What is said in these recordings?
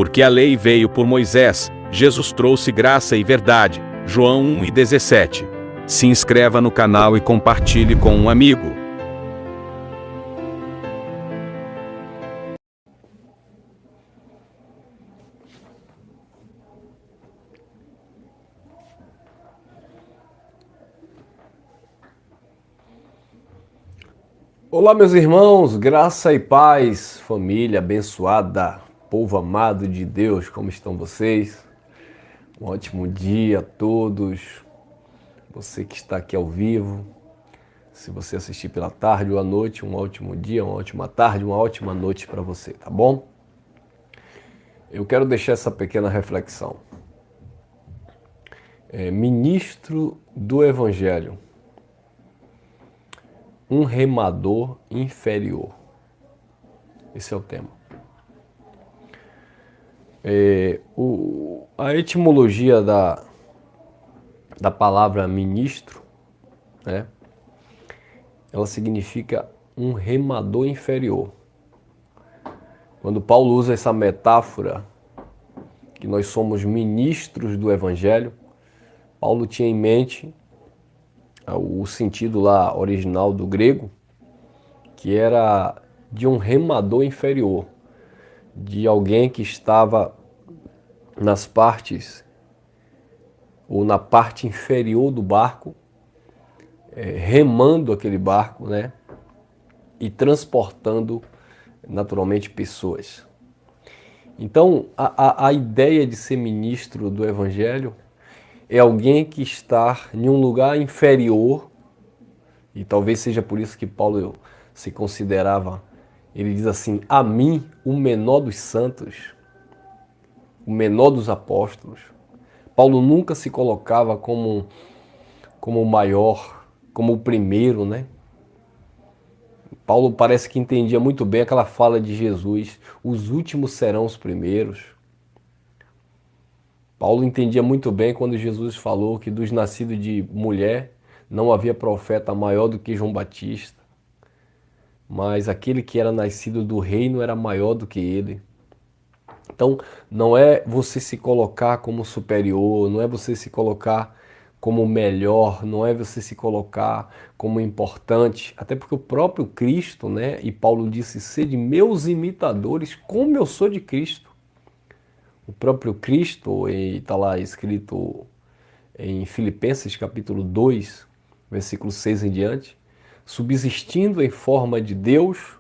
Porque a lei veio por Moisés, Jesus trouxe graça e verdade. João 1:17. Se inscreva no canal e compartilhe com um amigo. Olá, meus irmãos, graça e paz, família abençoada, povo amado de Deus, como estão vocês? Um ótimo dia a todos, você que está aqui ao vivo, se você assistir pela tarde ou à noite, um ótimo dia, uma ótima tarde, uma ótima noite para você, tá bom? Eu quero deixar essa pequena reflexão. Ministro do Evangelho. Um remador inferior. Esse é o tema. A etimologia da palavra ministro, né, ela significa um remador inferior. Quando Paulo usa essa metáfora, que nós somos ministros do Evangelho, Paulo tinha em mente o sentido lá original do grego, que era de um remador inferior, de alguém que estava nas partes ou na parte inferior do barco, remando aquele barco, né, e transportando naturalmente pessoas. Então a ideia de ser ministro do Evangelho é alguém que está em um lugar inferior, e talvez seja por isso que Paulo se considerava, ele diz assim, a mim, o menor dos santos, o menor dos apóstolos. Paulo nunca se colocava como o maior, como o primeiro, né? Paulo parece que entendia muito bem aquela fala de Jesus, os últimos serão os primeiros. Paulo entendia muito bem quando Jesus falou que dos nascidos de mulher não havia profeta maior do que João Batista, mas aquele que era nascido do reino era maior do que ele. Então, não é você se colocar como superior, não é você se colocar como melhor, não é você se colocar como importante, até porque o próprio Cristo, né, e Paulo disse, sede meus imitadores, como eu sou de Cristo. O próprio Cristo, e está lá escrito em Filipenses capítulo 2, versículo 6 em diante, subsistindo em forma de Deus,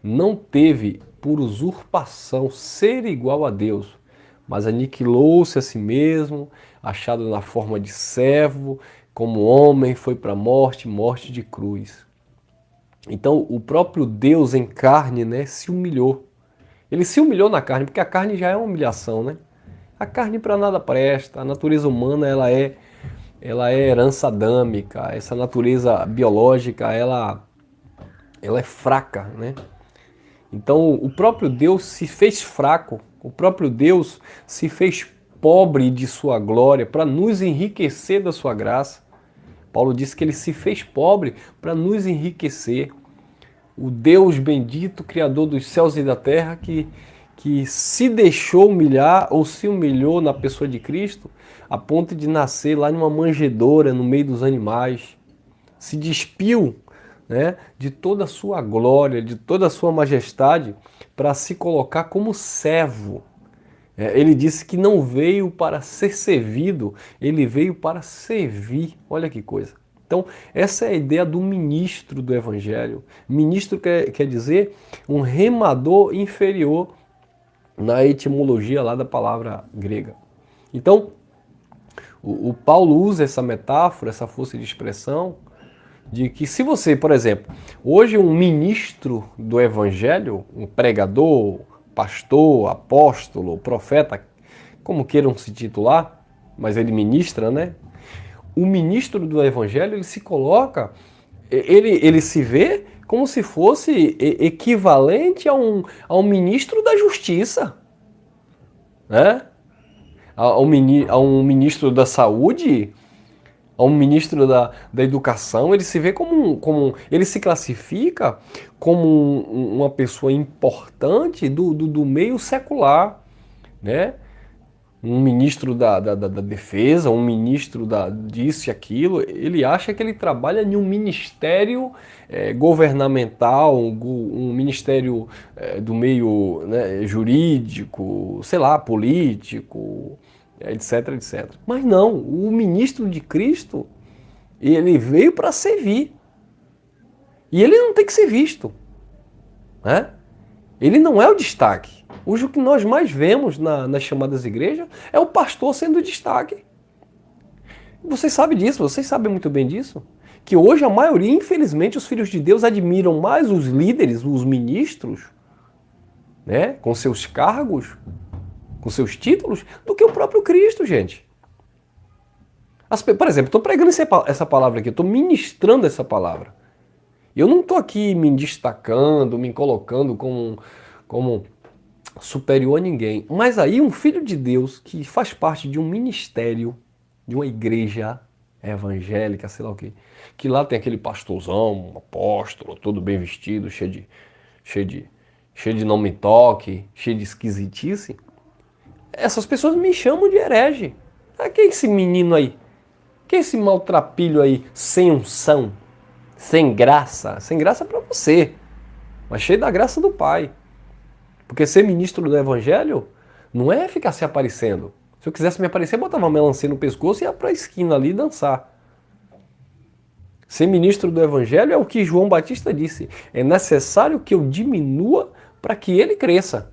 não teve por usurpação ser igual a Deus, mas aniquilou-se a si mesmo, achado na forma de servo, como homem, foi para a morte, morte de cruz. Então o próprio Deus em carne, né, se humilhou. Ele se humilhou na carne, porque a carne já é uma humilhação, né? A carne para nada presta, a natureza humana ela é herança adâmica, essa natureza biológica ela é fraca, né? Então o próprio Deus se fez fraco, o próprio Deus se fez pobre de sua glória para nos enriquecer da sua graça. Paulo disse que ele se fez pobre para nos enriquecer. O Deus bendito, Criador dos céus e da terra, que se deixou humilhar ou se humilhou na pessoa de Cristo a ponto de nascer lá numa manjedoura no meio dos animais, se despiu, né, de toda a sua glória, de toda a sua majestade para se colocar como servo. Ele disse que não veio para ser servido, ele veio para servir. Olha que coisa. Então, essa é a ideia do ministro do Evangelho. Ministro quer dizer um remador inferior na etimologia lá da palavra grega. Então, o Paulo usa essa metáfora, essa força de expressão, de que se você, por exemplo, hoje um ministro do Evangelho, um pregador, pastor, apóstolo, profeta, como queiram se titular, mas ele ministra, né? O ministro do Evangelho, ele se coloca, ele se vê como se fosse equivalente a um ministro da Justiça, né? A um ministro da Saúde, a um ministro da Educação. Ele se vê ele se classifica como uma pessoa importante do meio secular, né? Um ministro da defesa, um ministro disso e aquilo, ele acha que ele trabalha em um ministério governamental, um ministério do meio, né, jurídico, sei lá, político, etc, etc. Mas não, o ministro de Cristo, ele veio para servir. E ele não tem que ser visto, né? Ele não é o destaque. Hoje o que nós mais vemos nas chamadas igrejas é o pastor sendo o destaque. Vocês sabem disso, vocês sabem muito bem disso. Que hoje a maioria, infelizmente, os filhos de Deus admiram mais os líderes, os ministros, né, com seus cargos, com seus títulos, do que o próprio Cristo, gente. Por exemplo, estou pregando essa palavra aqui, estou ministrando essa palavra. Eu não estou aqui me destacando, me colocando como superior a ninguém. Mas aí um filho de Deus que faz parte de um ministério, de uma igreja evangélica, sei lá o quê, que lá tem aquele pastorzão, um apóstolo, todo bem vestido, cheio de não me toque, cheio de esquisitice, essas pessoas me chamam de herege. Ah, quem é esse menino aí? Quem é esse maltrapilho aí, sem unção? Sem graça para você, mas cheio da graça do Pai. Porque ser ministro do Evangelho não é ficar se aparecendo. Se eu quisesse me aparecer, eu botava uma melancia no pescoço e ia para a esquina ali dançar. Ser ministro do Evangelho é o que João Batista disse. É necessário que eu diminua para que ele cresça.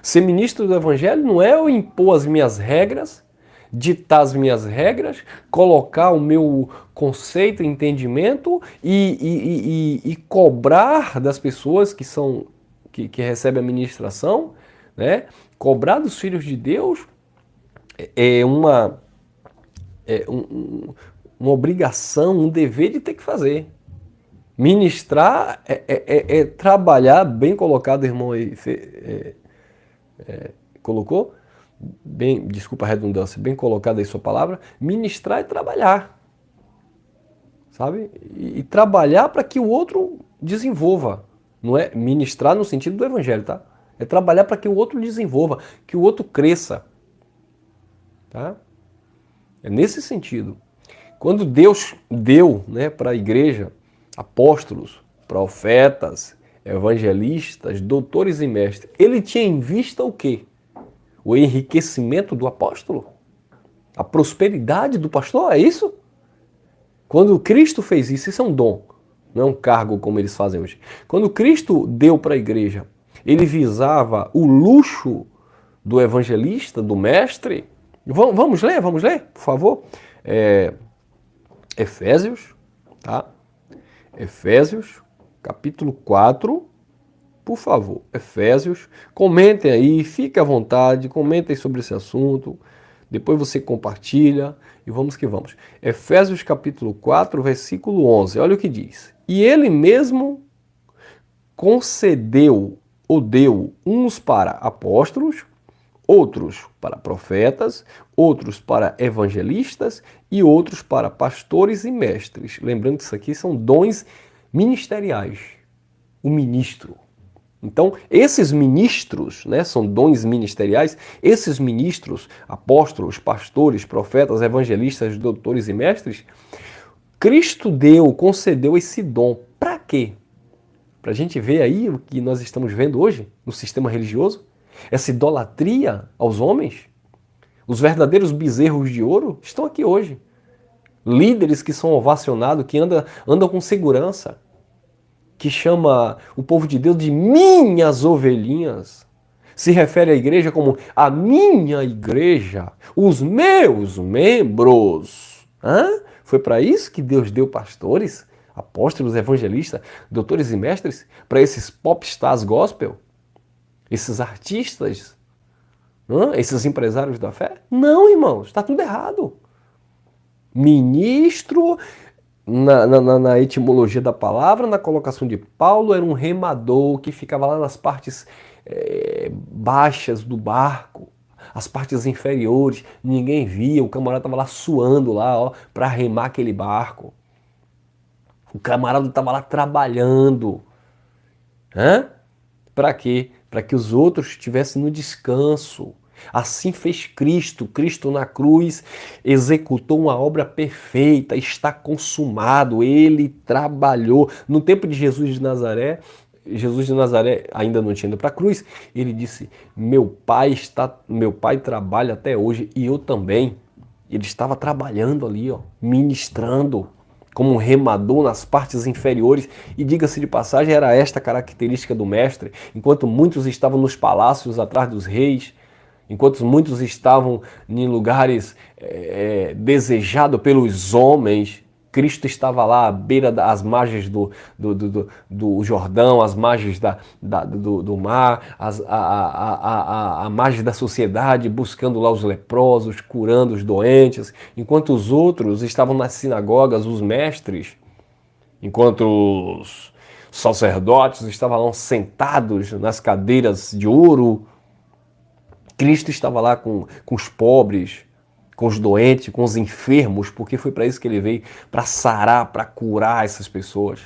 Ser ministro do Evangelho não é eu impor as minhas regras, ditar as minhas regras, colocar o meu conceito, entendimento e cobrar das pessoas que recebem a ministração, né? Cobrar dos filhos de Deus uma obrigação, um dever de ter que fazer. Ministrar é trabalhar, bem colocado, irmão aí, colocou? Bem, desculpa a redundância, bem colocada aí sua palavra, ministrar é trabalhar, sabe? E trabalhar para que o outro desenvolva. Não é ministrar no sentido do evangelho, tá? É trabalhar para que o outro desenvolva, que o outro cresça, tá? É nesse sentido. Quando Deus deu, né, para a igreja apóstolos, profetas, evangelistas, doutores e mestres, ele tinha em vista o quê? O enriquecimento do apóstolo? A prosperidade do pastor? É isso? Quando Cristo fez isso, isso é um dom, não é um cargo como eles fazem hoje. Quando Cristo deu para a igreja, ele visava o luxo do evangelista, do mestre. Vamos ler, por favor. Efésios, tá? Efésios, capítulo 4. Por favor, Efésios, comentem aí, fique à vontade, comentem sobre esse assunto, depois você compartilha e vamos que vamos. Efésios capítulo 4, versículo 11, olha o que diz. E ele mesmo concedeu ou deu uns para apóstolos, outros para profetas, outros para evangelistas e outros para pastores e mestres. Lembrando que isso aqui são dons ministeriais, o ministro. Então, esses ministros, né, são dons ministeriais, esses ministros, apóstolos, pastores, profetas, evangelistas, doutores e mestres, Cristo concedeu esse dom. Para quê? Para a gente ver aí o que nós estamos vendo hoje no sistema religioso, essa idolatria aos homens, os verdadeiros bezerros de ouro estão aqui hoje. Líderes que são ovacionados, que andam com segurança, que chama o povo de Deus de minhas ovelhinhas, se refere à igreja como a minha igreja, os meus membros. Foi para isso que Deus deu pastores, apóstolos, evangelistas, doutores e mestres, para esses popstars gospel, esses artistas, esses empresários da fé? Não, irmãos, está tudo errado. Ministro, na etimologia da palavra, na colocação de Paulo, era um remador que ficava lá nas partes baixas do barco, as partes inferiores, ninguém via, o camarada estava lá suando lá, para remar aquele barco. O camarada estava lá trabalhando. Para quê? para que os outros estivessem no descanso. Assim fez Cristo. Cristo na cruz executou uma obra perfeita, está consumado. Ele trabalhou. No tempo de Jesus de Nazaré ainda não tinha ido para a cruz, ele disse: meu pai trabalha até hoje e eu também. Ele estava trabalhando ali, ó, ministrando como um remador nas partes inferiores. E diga-se de passagem, era esta a característica do mestre. Enquanto muitos estavam nos palácios atrás dos reis, enquanto muitos estavam em lugares desejados pelos homens, Cristo estava lá à beira das margens do Jordão, às margens do mar, à margem da sociedade, buscando lá os leprosos, curando os doentes, enquanto os outros estavam nas sinagogas, os mestres, enquanto os sacerdotes estavam lá sentados nas cadeiras de ouro. Cristo estava lá com os pobres, com os doentes, com os enfermos, porque foi para isso que ele veio, para sarar, para curar essas pessoas,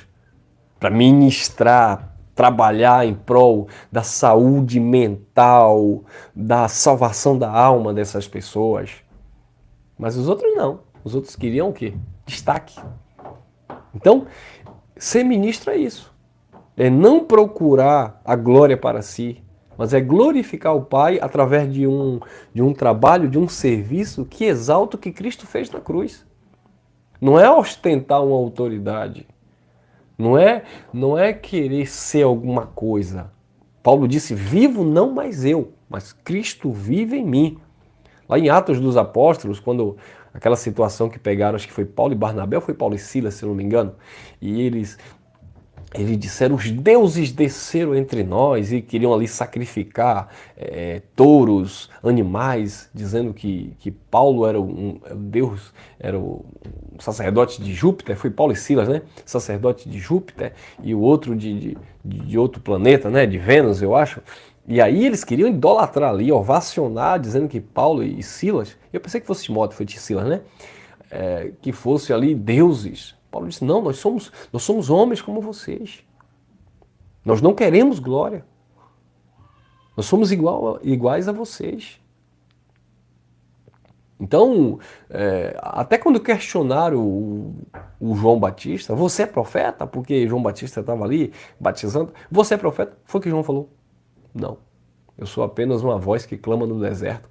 para ministrar, trabalhar em prol da saúde mental, da salvação da alma dessas pessoas. Mas os outros não. Os outros queriam o quê? Destaque. Então, ser ministro é isso. É não procurar a glória para si, mas é glorificar o Pai através de um trabalho, de um serviço que exalta o que Cristo fez na cruz. Não é ostentar uma autoridade. Não é querer ser alguma coisa. Paulo disse: vivo não mais eu, mas Cristo vive em mim. Lá em Atos dos Apóstolos, quando aquela situação que pegaram, acho que foi Paulo e Barnabé, ou foi Paulo e Silas, se não me engano, e eles disseram: os deuses desceram entre nós, e queriam ali sacrificar touros, animais, dizendo que Paulo era um deus, era o sacerdote de Júpiter. Foi Paulo e Silas, né? Sacerdote de Júpiter, e o outro de outro planeta, né? De Vênus, eu acho. E aí eles queriam idolatrar ali, ovacionar, dizendo que Paulo e Silas, eu pensei que fosse Timóteo, foi de Silas, né? Que fosse ali deuses. Paulo disse: não, nós somos homens como vocês. Nós não queremos glória. Nós somos iguais a vocês. Então, até quando questionaram o João Batista: você é profeta? Porque João Batista estava ali batizando. Você é profeta? Foi o que João falou. Não, eu sou apenas uma voz que clama no deserto.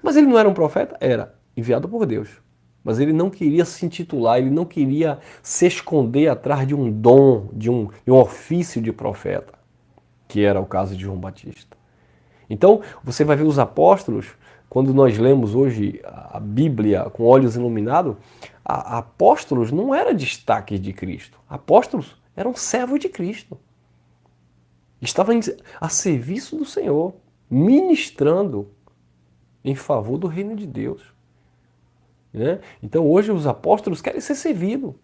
Mas ele não era um profeta? Era, enviado por Deus. Mas ele não queria se intitular, ele não queria se esconder atrás de um dom, de um ofício de profeta, que era o caso de João Batista. Então, você vai ver os apóstolos, quando nós lemos hoje a Bíblia com olhos iluminados, apóstolos não eram destaques de Cristo. Apóstolos eram servos de Cristo. Estavam a serviço do Senhor, ministrando em favor do reino de Deus. Né? Então hoje os apóstolos querem ser servidos.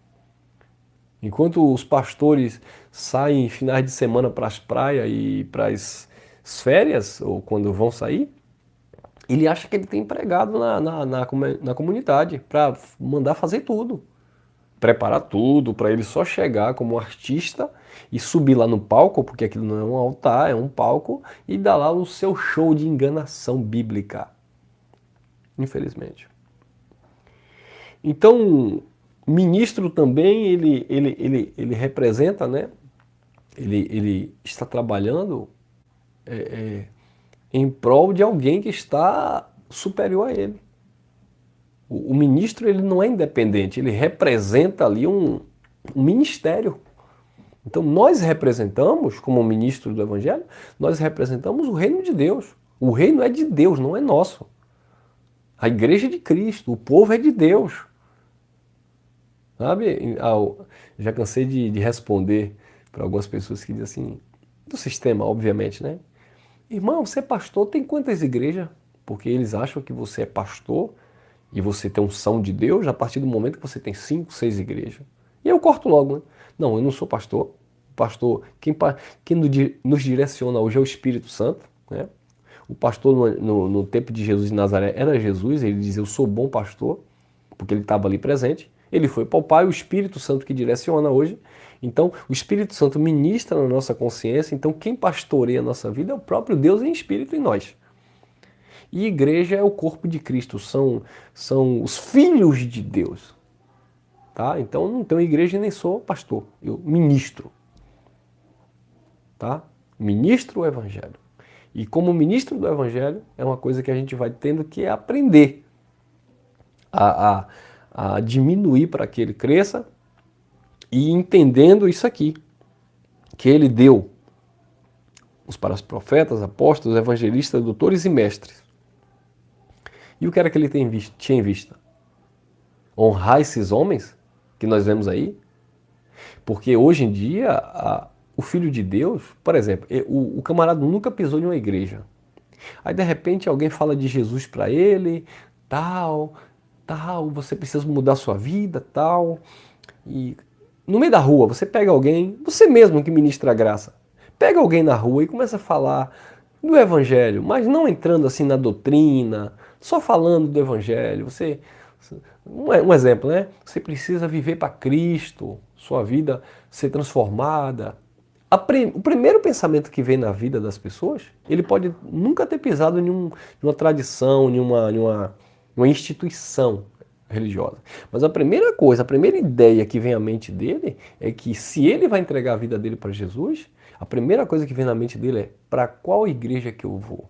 Enquanto os pastores saem em finais de semana para as praias e para as férias, ou quando vão sair, ele acha que ele tem empregado na comunidade para mandar fazer tudo. Preparar tudo para ele só chegar como artista e subir lá no palco, porque aquilo não é um altar, é um palco, e dar lá o seu show de enganação bíblica. Infelizmente. Então, ministro também, ele representa, né? Ele está trabalhando em prol de alguém que está superior a ele. O ministro, ele não é independente, ele representa ali um ministério. Então, nós representamos, como ministro do Evangelho, nós representamos o reino de Deus. O reino é de Deus, não é nosso. A igreja é de Cristo, o povo é de Deus. Sabe? Já cansei de responder para algumas pessoas que dizem assim, do sistema, obviamente, né? Irmão, você é pastor, tem quantas igrejas? Porque eles acham que você é pastor e você tem unção de Deus a partir do momento que você tem 5, 6 igrejas. E eu corto logo, né? Não, eu não sou pastor. Pastor, quem nos direciona hoje é o Espírito Santo, né? O pastor no tempo de Jesus de Nazaré era Jesus, ele dizia: eu sou bom pastor, porque ele estava ali presente. Ele foi para o Pai, o Espírito Santo que direciona hoje. Então, o Espírito Santo ministra na nossa consciência. Então, quem pastoreia a nossa vida é o próprio Deus em Espírito em nós. E igreja é o corpo de Cristo, são os filhos de Deus. Tá? Então, eu não tenho igreja e nem sou pastor, eu ministro. Tá? Ministro o Evangelho. E como ministro do Evangelho, é uma coisa que a gente vai tendo que aprender a diminuir para que ele cresça e entendendo isso aqui, que ele deu para os profetas, apóstolos, evangelistas, doutores e mestres. E o que era que ele tinha em vista? Honrar esses homens que nós vemos aí? Porque hoje em dia, o Filho de Deus, por exemplo, o camarada nunca pisou em uma igreja. Aí de repente alguém fala de Jesus para ele, tal, você precisa mudar sua vida, tal. E no meio da rua, você pega alguém, você mesmo que ministra a graça, pega alguém na rua e começa a falar do Evangelho, mas não entrando assim na doutrina, só falando do Evangelho. Um exemplo, né? Você precisa viver para Cristo, sua vida ser transformada. O primeiro pensamento que vem na vida das pessoas, ele pode nunca ter pisado em uma tradição, em uma instituição religiosa. Mas a primeira coisa, a primeira ideia que vem à mente dele é que se ele vai entregar a vida dele para Jesus, a primeira coisa que vem na mente dele é: para qual igreja que eu vou?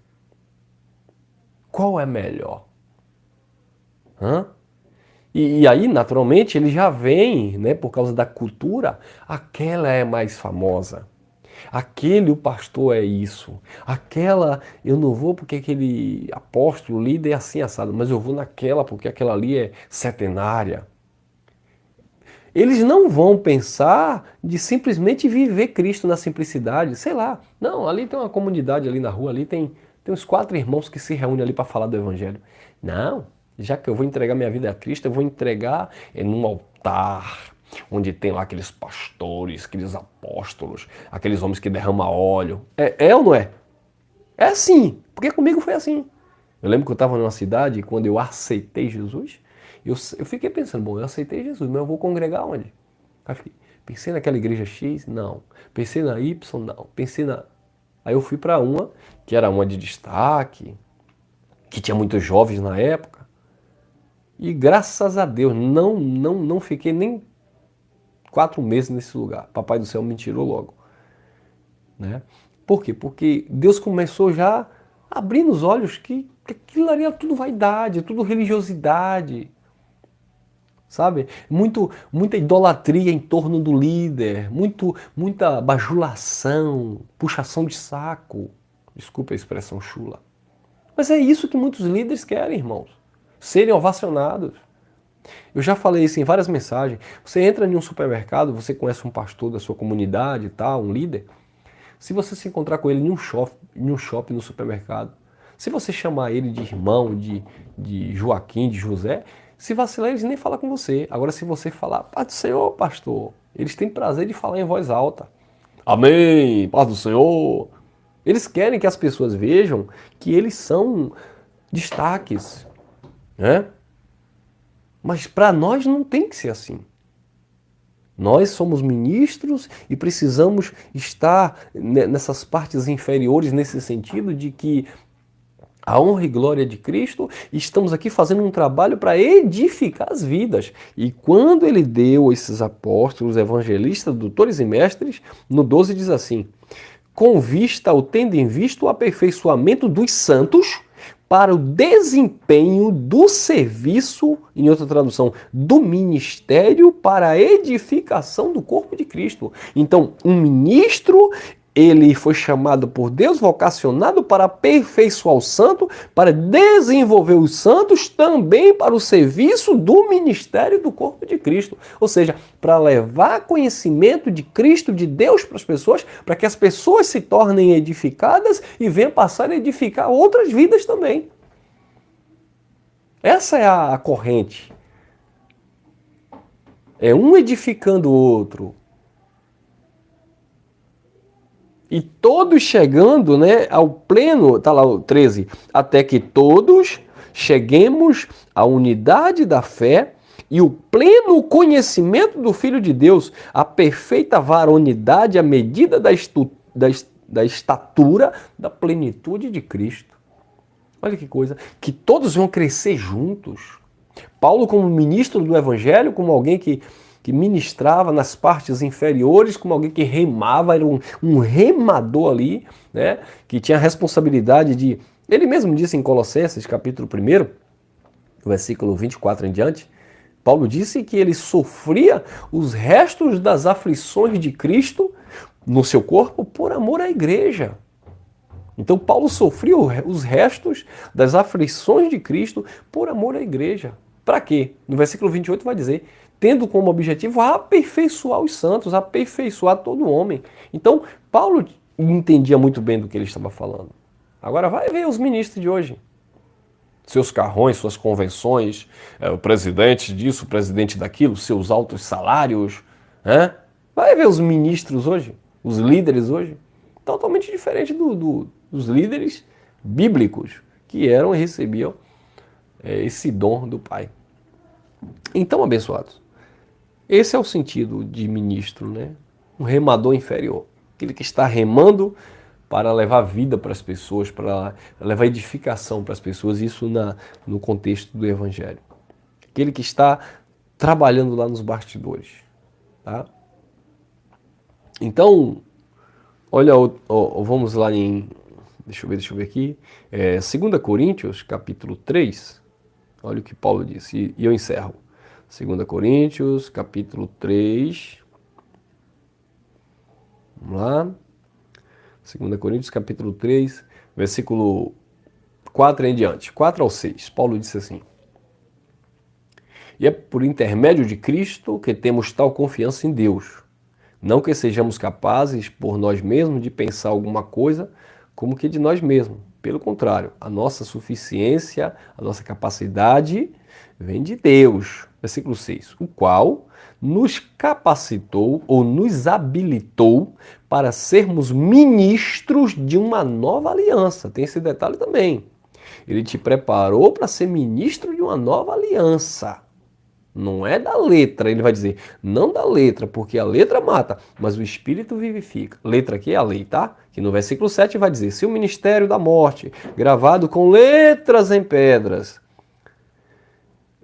Qual é melhor? E aí, naturalmente, ele já vem, né, por causa da cultura, aquela é mais famosa. Aquele, o pastor é isso. Aquela, eu não vou porque aquele apóstolo, líder é assim assado, mas eu vou naquela porque aquela ali é centenária. Eles não vão pensar de simplesmente viver Cristo na simplicidade. Sei lá, não, ali tem uma comunidade ali na rua, ali tem uns 4 irmãos que se reúnem ali para falar do Evangelho. Não, já que eu vou entregar minha vida a Cristo, eu vou entregar num altar, onde tem lá aqueles pastores, aqueles apóstolos, aqueles homens que derramam óleo. É ou não é? É assim, porque comigo foi assim. Eu lembro que eu estava numa cidade e quando eu aceitei Jesus, eu fiquei pensando, bom, eu aceitei Jesus, mas eu vou congregar onde? Pensei naquela igreja X? Não. Pensei na Y? Não. Aí eu fui para uma, que era uma de destaque, que tinha muitos jovens na época, e graças a Deus, não fiquei nem 4 meses nesse lugar. Papai do céu me tirou logo. Né? Por quê? Porque Deus começou já abrindo os olhos que aquilo ali era tudo vaidade, tudo religiosidade. Sabe? Muita idolatria em torno do líder, muita bajulação, puxação de saco. Desculpa a expressão chula. Mas é isso que muitos líderes querem, irmãos. Serem ovacionados. Eu já falei isso em várias mensagens. Você entra em um supermercado, você conhece um pastor da sua comunidade e tal, um líder. Se você se encontrar com ele em um shopping no supermercado, se você chamar ele de irmão, de Joaquim, de José, se vacilar, eles nem falam com você. Agora, se você falar, paz do Senhor, pastor, eles têm prazer de falar em voz alta. Amém, paz do Senhor. Eles querem que as pessoas vejam que eles são destaques, né? Mas para nós não tem que ser assim. Nós somos ministros e precisamos estar nessas partes inferiores, nesse sentido de que a honra e glória de Cristo, estamos aqui fazendo um trabalho para edificar as vidas. E quando ele deu esses apóstolos, evangelistas, doutores e mestres, no 12 diz assim: com vista ou tendo em vista o aperfeiçoamento dos santos para o desempenho do serviço, em outra tradução, do ministério para a edificação do corpo de Cristo. Então, um ministro, ele foi chamado por Deus, vocacionado para aperfeiçoar o santo, para desenvolver os santos também para o serviço do ministério do corpo de Cristo. Ou seja, para levar conhecimento de Cristo, de Deus para as pessoas, para que as pessoas se tornem edificadas e venham passar a edificar outras vidas também. Essa é a corrente. É um edificando o outro. E todos chegando, né, ao pleno, está lá o 13, até que todos cheguemos à unidade da fé e o pleno conhecimento do Filho de Deus, a perfeita varonidade, a medida da estatura, da plenitude de Cristo. Olha que coisa, que todos vão crescer juntos. Paulo, como ministro do Evangelho, como alguém que ministrava nas partes inferiores, como alguém que remava, era um remador ali, né? Que tinha a responsabilidade de... Ele mesmo disse em Colossenses, capítulo 1, versículo 24 em diante, Paulo disse que ele sofria os restos das aflições de Cristo no seu corpo por amor à igreja. Então Paulo sofria os restos das aflições de Cristo por amor à igreja. Para quê? No versículo 28 vai dizer, tendo como objetivo aperfeiçoar os santos, aperfeiçoar todo homem. Então Paulo entendia muito bem do que ele estava falando. Agora vai ver os ministros de hoje. Seus carrões, suas convenções, o presidente disso, o presidente daquilo, seus altos salários. Vai ver os ministros hoje, os líderes hoje. Totalmente diferente dos líderes bíblicos que eram e recebiam esse dom do Pai. Então, abençoados, esse é o sentido de ministro, né? Um remador inferior. Aquele que está remando para levar vida para as pessoas, para levar edificação para as pessoas, isso no contexto do Evangelho. Aquele que está trabalhando lá nos bastidores. Tá? Então, olha, vamos lá em... Deixa eu ver aqui. 2 Coríntios, capítulo 3. Olha o que Paulo disse, e eu encerro. 2 Coríntios, capítulo 3. Vamos lá. 2 Coríntios, capítulo 3, versículo 4 em diante. 4 ao 6. Paulo disse assim: E é por intermédio de Cristo que temos tal confiança em Deus. Não que sejamos capazes, por nós mesmos, de pensar alguma coisa como que de nós mesmos. Pelo contrário, a nossa suficiência, a nossa capacidade vem de Deus. Versículo 6. O qual nos capacitou ou nos habilitou para sermos ministros de uma nova aliança. Tem esse detalhe também. Ele te preparou para ser ministro de uma nova aliança. Não é da letra, ele vai dizer, não da letra, porque a letra mata, mas o Espírito vivifica. Letra aqui é a lei, tá? Que no versículo 7 vai dizer, se o ministério da morte, gravado com letras em pedras,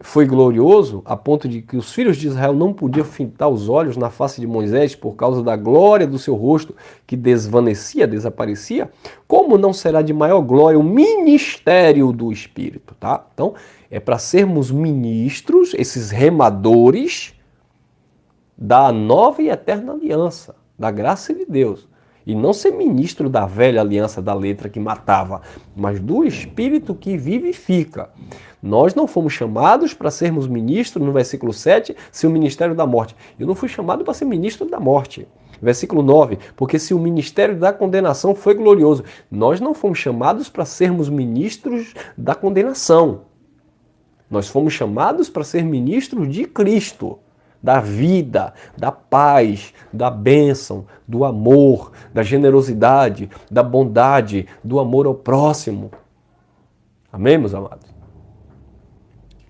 foi glorioso, a ponto de que os filhos de Israel não podiam fitar os olhos na face de Moisés por causa da glória do seu rosto que desvanecia, desaparecia, como não será de maior glória o ministério do Espírito, tá? Então, é para sermos ministros, esses remadores da nova e eterna aliança, da graça de Deus. E não ser ministro da velha aliança da letra que matava, mas do Espírito que vivifica. Nós não fomos chamados para sermos ministros, no versículo 7, se o ministério da morte. Eu não fui chamado para ser ministro da morte. Versículo 9, porque se o ministério da condenação foi glorioso, nós não fomos chamados para sermos ministros da condenação. Nós fomos chamados para ser ministros de Cristo. Da vida, da paz, da bênção, do amor, da generosidade, da bondade, do amor ao próximo. Amém, meus amados?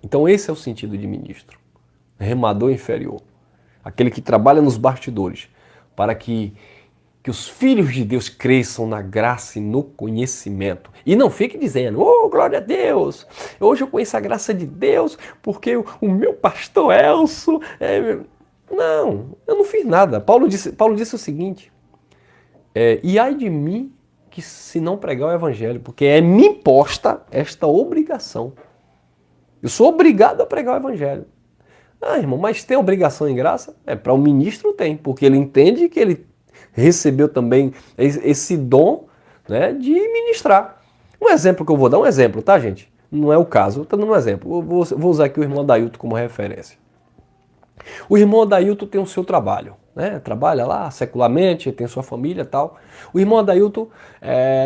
Então esse é o sentido de ministro. Remador inferior. Aquele que trabalha nos bastidores para que os filhos de Deus cresçam na graça e no conhecimento. E não fique dizendo, oh, glória a Deus, hoje eu conheço a graça de Deus porque o meu pastor Elcio... Não, eu não fiz nada. Paulo disse o seguinte, e ai de mim que se não pregar o evangelho, porque é me imposta esta obrigação. Eu sou obrigado a pregar o evangelho. Ah, irmão, mas tem obrigação em graça? Para o ministro tem, porque ele entende que ele recebeu também esse dom, né, de ministrar. Um exemplo que eu vou dar, um exemplo, tá, gente? Não é o caso, estou dando um exemplo. Eu vou usar aqui o irmão Adailton como referência. O irmão Adailton tem o seu trabalho, né? Trabalha lá secularmente, tem sua família e tal. O irmão Adailton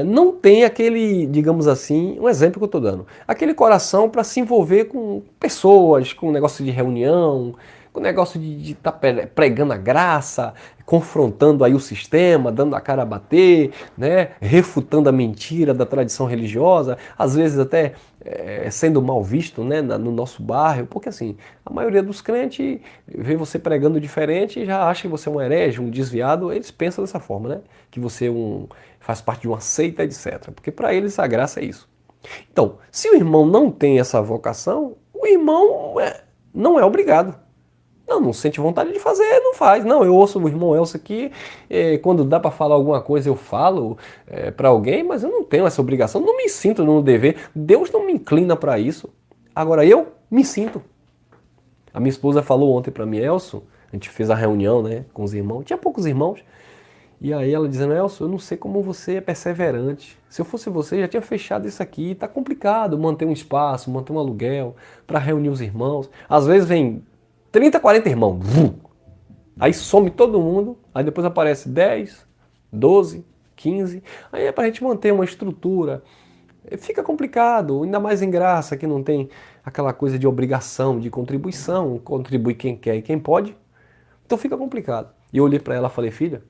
não tem aquele, digamos assim, um exemplo que eu estou dando, aquele coração para se envolver com pessoas, com negócio de reunião, com negócio de estar pregando a graça, confrontando aí o sistema, dando a cara a bater, né? Refutando a mentira da tradição religiosa, às vezes até sendo mal visto, né, no nosso bairro, porque assim, a maioria dos crentes vê você pregando diferente e já acha que você é um herege, um desviado, eles pensam dessa forma, né, que você faz parte de uma seita, etc. Porque para eles a graça é isso. Então, se o irmão não tem essa vocação, o irmão não é obrigado. Não sente vontade de fazer, não faz. Não, eu ouço o irmão Elcio aqui, quando dá para falar alguma coisa eu falo para alguém, mas eu não tenho essa obrigação, não me sinto no dever. Deus não me inclina para isso. Agora eu me sinto. A minha esposa falou ontem para mim, Elcio, a gente fez a reunião, né, com os irmãos, tinha poucos irmãos, e aí ela dizendo, Elcio, eu não sei como você é perseverante. Se eu fosse você, já tinha fechado isso aqui, tá complicado manter um espaço, manter um aluguel para reunir os irmãos. Às vezes vem 30, 40 irmãos. Aí some todo mundo, aí depois aparece 10, 12, 15. Aí é pra gente manter uma estrutura. Fica complicado, ainda mais em Graça, que não tem aquela coisa de obrigação, de contribuição. Contribui quem quer e quem pode. Então fica complicado. E eu olhei pra ela e falei, filha,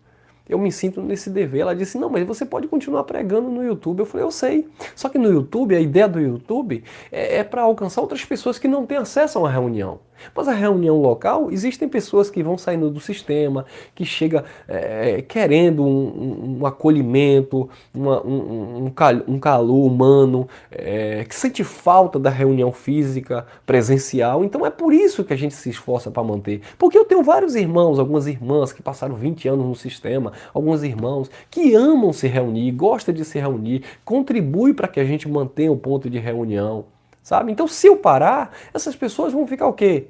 eu me sinto nesse dever. Ela disse, não, mas você pode continuar pregando no YouTube. Eu falei, eu sei. Só que no YouTube, a ideia do YouTube é para alcançar outras pessoas que não têm acesso a uma reunião. Mas a reunião local, existem pessoas que vão saindo do sistema, que chega querendo um acolhimento, um calor humano, que sente falta da reunião física, presencial. Então é por isso que a gente se esforça para manter. Porque eu tenho vários irmãos, algumas irmãs que passaram 20 anos no sistema, alguns irmãos que amam se reunir, gostam de se reunir, contribuem para que a gente mantenha o ponto de reunião. Sabe? Então, se eu parar, essas pessoas vão ficar o quê?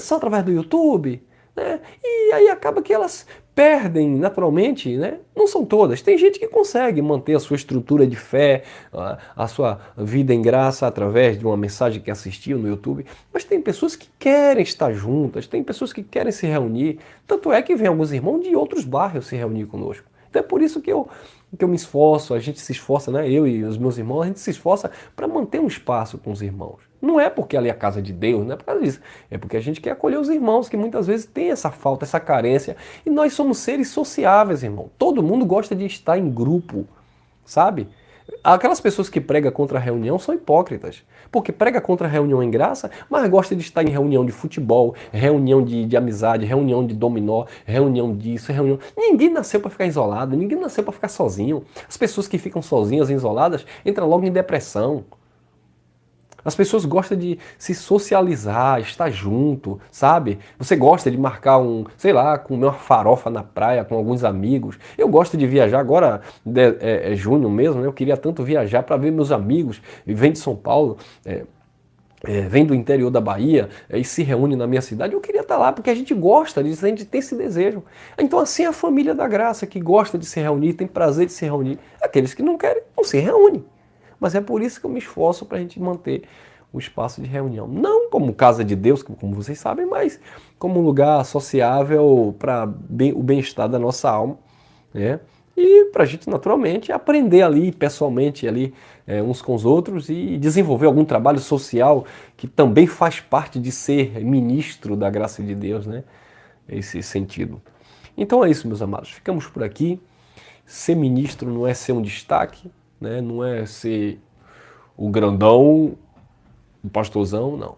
Só através do YouTube? Né? E aí acaba que elas perdem naturalmente, né? Não são todas. Tem gente que consegue manter a sua estrutura de fé, a sua vida em graça através de uma mensagem que assistiu no YouTube, mas tem pessoas que querem estar juntas, tem pessoas que querem se reunir. Tanto é que vem alguns irmãos de outros bairros se reunir conosco. Então é por isso que eu me esforço, a gente se esforça, né? Eu e os meus irmãos, a gente se esforça para manter um espaço com os irmãos. Não é porque ali é a casa de Deus, não é por causa disso. É porque a gente quer acolher os irmãos, que muitas vezes tem essa falta, essa carência. E nós somos seres sociáveis, irmão. Todo mundo gosta de estar em grupo, sabe? Aquelas pessoas que pregam contra a reunião são hipócritas. Porque prega contra a reunião em graça, mas gosta de estar em reunião de futebol, reunião de amizade, reunião de dominó, reunião disso, reunião... Ninguém nasceu para ficar isolado, ninguém nasceu para ficar sozinho. As pessoas que ficam sozinhas, isoladas, entram logo em depressão. As pessoas gostam de se socializar, estar junto, sabe? Você gosta de marcar sei lá, comer uma farofa na praia com alguns amigos. Eu gosto de viajar, agora é junho mesmo, né? Eu queria tanto viajar para ver meus amigos, vem de São Paulo, vem do interior da Bahia e se reúne na minha cidade. Eu queria estar lá, porque a gente gosta disso, a gente tem esse desejo. Então assim é a família da graça, que gosta de se reunir, tem prazer de se reunir. Aqueles que não querem, não se reúnem. Mas é por isso que eu me esforço para a gente manter o espaço de reunião. Não como casa de Deus, como vocês sabem, mas como um lugar sociável para o bem-estar da nossa alma, né? E para a gente, naturalmente, aprender ali, pessoalmente, ali, uns com os outros e desenvolver algum trabalho social que também faz parte de ser ministro da graça de Deus, né? Esse sentido. Então é isso, meus amados. Ficamos por aqui. Ser ministro não é ser um destaque, né? Não é ser o grandão, o pastorzão, não.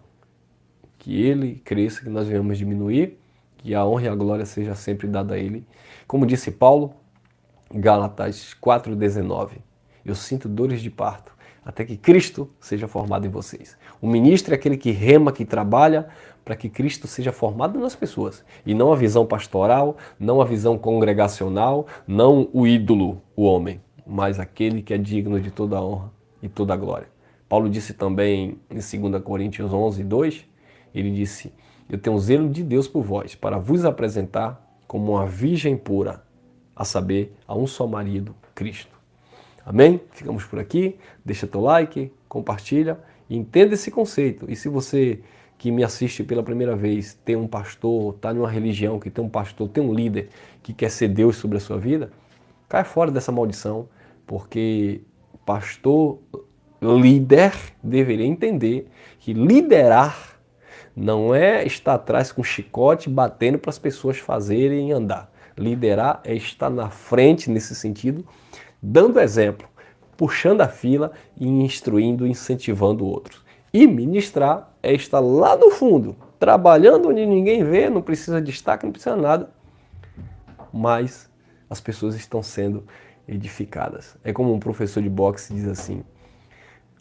Que ele cresça, que nós venhamos diminuir, que a honra e a glória seja sempre dada a ele. Como disse Paulo, Gálatas 4,19, eu sinto dores de parto, até que Cristo seja formado em vocês. O ministro é aquele que rema, que trabalha para que Cristo seja formado nas pessoas. E não a visão pastoral, não a visão congregacional, não o ídolo, o homem, mas aquele que é digno de toda a honra e toda a glória. Paulo disse também em 2 Coríntios 11:2, ele disse, eu tenho zelo de Deus por vós, para vos apresentar como uma virgem pura, a saber, a um só marido, Cristo. Amém? Ficamos por aqui, deixa teu like, compartilha e entenda esse conceito. E se você que me assiste pela primeira vez tem um pastor, está numa religião que tem um pastor, tem um líder que quer ser Deus sobre a sua vida, cai fora dessa maldição, porque pastor, líder deveria entender que liderar não é estar atrás com chicote batendo para as pessoas fazerem e andar. Liderar é estar na frente nesse sentido, dando exemplo, puxando a fila e instruindo, incentivando outros. E ministrar é estar lá no fundo, trabalhando onde ninguém vê, não precisa de destaque, não precisa nada, mas as pessoas estão sendo edificadas. É como um professor de boxe diz assim: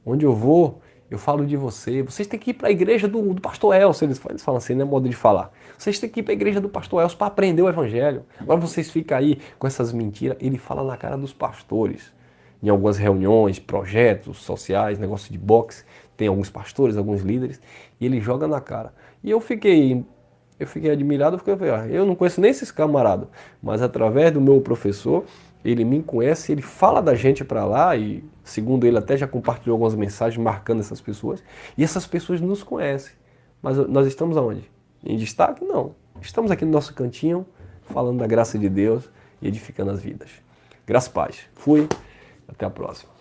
onde eu vou, eu falo de você. Vocês têm que ir para a igreja do pastor Elcio. Eles falam assim, né? Modo de falar. Vocês têm que ir para a igreja do pastor Elcio para aprender o evangelho. Agora vocês ficam aí com essas mentiras. Ele fala na cara dos pastores. Em algumas reuniões, projetos sociais, negócio de boxe, tem alguns pastores, alguns líderes, e ele joga na cara. E eu fiquei admirado, porque eu não conheço nem esses camaradas, mas através do meu professor, ele me conhece, ele fala da gente para lá, e segundo ele até já compartilhou algumas mensagens marcando essas pessoas, e essas pessoas nos conhecem. Mas nós estamos aonde? Em destaque? Não. Estamos aqui no nosso cantinho, falando da graça de Deus e edificando as vidas. Graça e paz. Fui. Até a próxima.